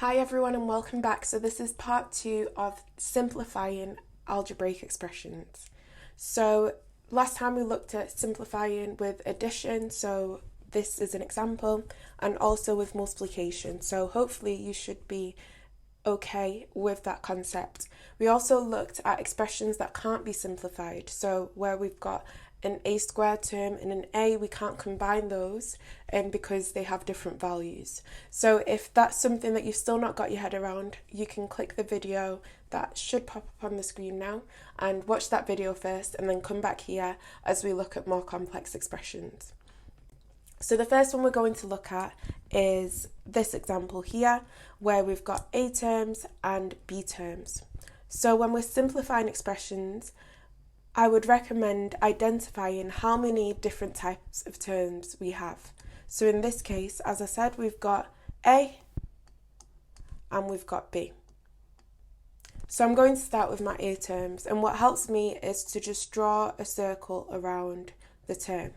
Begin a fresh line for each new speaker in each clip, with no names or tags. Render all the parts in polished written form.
Hi everyone and welcome back. So this is part 2 of simplifying algebraic expressions. So last time we looked at simplifying with addition, so this is an example, and also with multiplication. So hopefully you should be okay with that concept. We also looked at expressions that can't be simplified, so where we've got an a squared term and an a, we can't combine those because they have different values. So if that's something that you've still not got your head around, you can click the video that should pop up on the screen now and watch that video first and then come back here as we look at more complex expressions. So the first one we're going to look at is this example here, where we've got a terms and b terms. So when we're simplifying expressions, I would recommend identifying how many different types of terms we have. So in this case, as I said, we've got a and we've got b. So I'm going to start with my a terms, and what helps me is to just draw a circle around the term.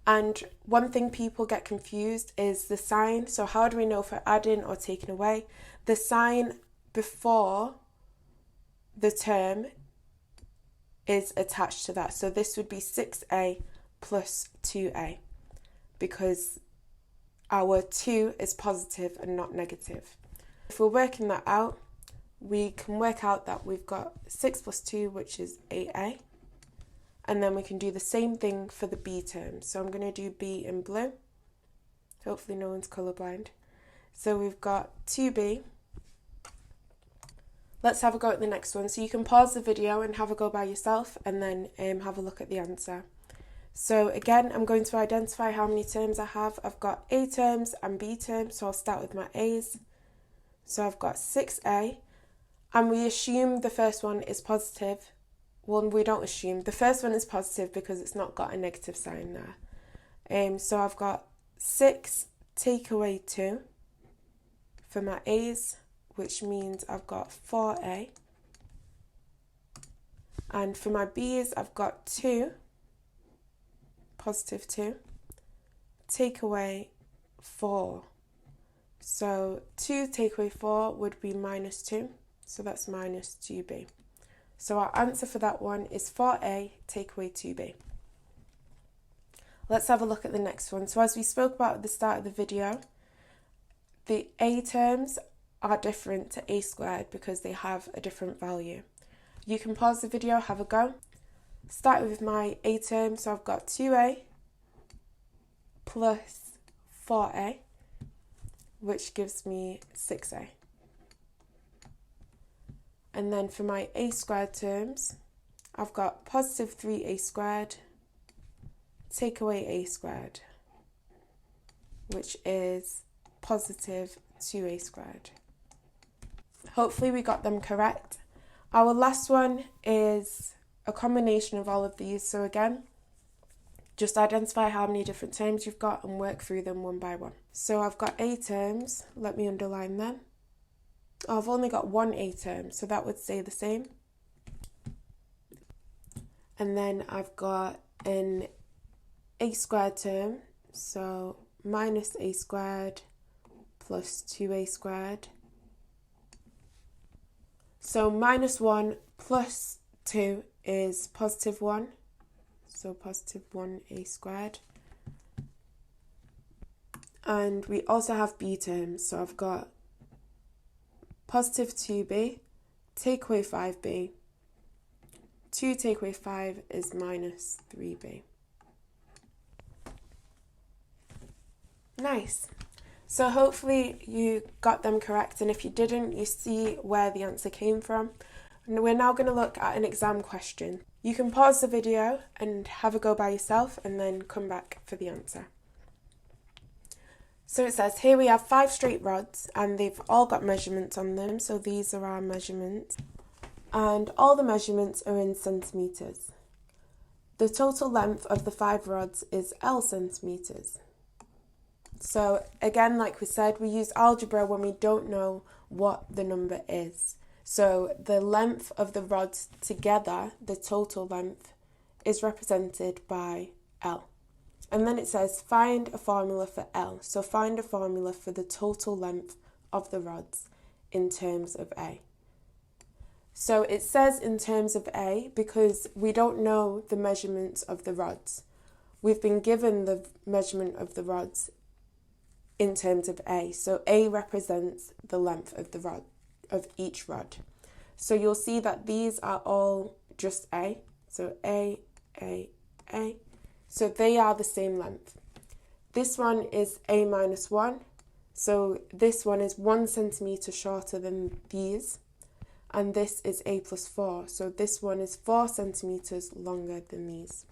And one thing people get confused is the sign. So how do we know if we're adding or taking away? The sign before the term is attached to that. So this would be 6a plus 2a, because our 2 is positive and not negative. If we're working that out, we can work out that we've got 6 plus 2, which is 8a. And then we can do the same thing for the b terms. So I'm going to do b in blue. Hopefully no one's colourblind. So we've got 2b. Let's have a go at the next one. So you can pause the video and have a go by yourself and then have a look at the answer. So again, I'm going to identify how many terms I have. I've got a terms and b terms, so I'll start with my a's. So I've got 6a, and we assume the first one is positive. Well, we don't assume. The first one is positive because it's not got a negative sign there. So I've got 6 take away 2 for my a's, which means I've got 4a. And for my b's, I've got 2, positive 2, take away 4. So 2 take away 4 would be minus 2, so that's minus 2b. So our answer for that one is 4a take away 2b. Let's have a look at the next one. So as we spoke about at the start of the video, the a terms are different to a squared because they have a different value. You can pause the video, have a go. Start with my a term, so I've got 2a plus 4a, which gives me 6a. And then for my a squared terms, I've got positive 3a squared, take away a squared, which is positive 2a squared. Hopefully we got them correct. Our last one is a combination of all of these. So again, just identify how many different terms you've got and work through them one by one. So I've got a terms, let me underline them. Oh, I've only got one a term, so that would stay the same. And then I've got an a squared term, so minus a squared plus 2a squared. So minus 1 plus 2 is positive 1, so positive 1a squared. And we also have b terms, so I've got positive 2b, take away 5b. 2 take away 5 is minus 3b. Nice. So hopefully you got them correct, and if you didn't, you see where the answer came from. And we're now going to look at an exam question. You can pause the video and have a go by yourself and then come back for the answer. So it says here we have 5 straight rods and they've all got measurements on them. So these are our measurements, and all the measurements are in centimetres. The total length of the 5 rods is L centimetres. So again, like we said, we use algebra when we don't know what the number is. So the length of the rods together, the total length, is represented by L. And then it says find a formula for L. So find a formula for the total length of the rods. in terms of A. So it says in terms of A because we don't know the measurements of the rods. We've been given the measurement of the rods in terms of A. So A represents the length of the rod, of each rod. So you'll see that these are all just A. So A. So they are the same length. This one is A minus 1. So this one is 1 centimetre shorter than these. And this is A plus 4. So this one is 4 centimetres longer than these.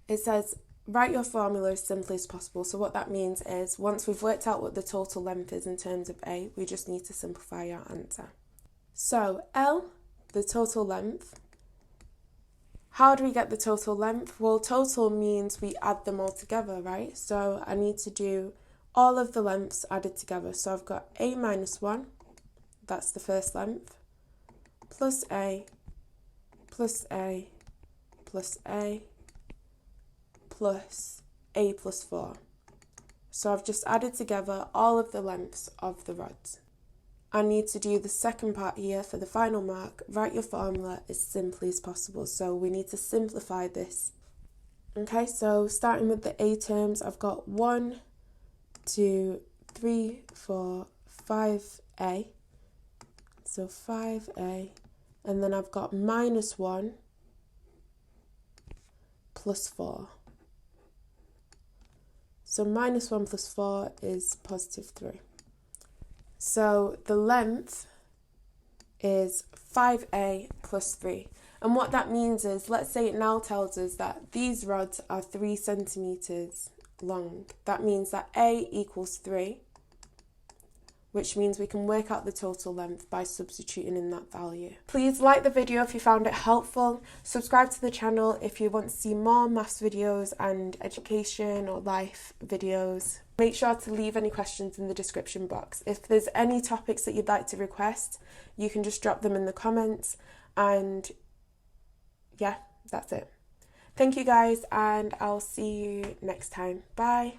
It says, write your formula as simply as possible. So what that means is once we've worked out what the total length is in terms of A, we just need to simplify our answer. So L, the total length. How do we get the total length? Well, total means we add them all together, right? So I need to do all of the lengths added together. So I've got A minus 1, that's the first length, plus A, plus A, plus A, plus A plus 4. So I've just added together all of the lengths of the rods. I need to do the second part here for the final mark. Write your formula as simply as possible. So we need to simplify this. Okay, so starting with the A terms, I've got 1, 2, 3, 4, 5A. So 5A. And then I've got minus 1 plus 4. So minus 1 plus 4 is positive 3. So the length is 5A plus 3. And what that means is, let's say it now tells us that these rods are 3 centimetres long. That means that A equals 3, which means we can work out the total length by substituting in that value. Please like the video if you found it helpful. Subscribe to the channel if you want to see more maths videos and education or life videos. Make sure to leave any questions in the description box. If there's any topics that you'd like to request, you can just drop them in the comments. And yeah, that's it. Thank you guys, and I'll see you next time. Bye.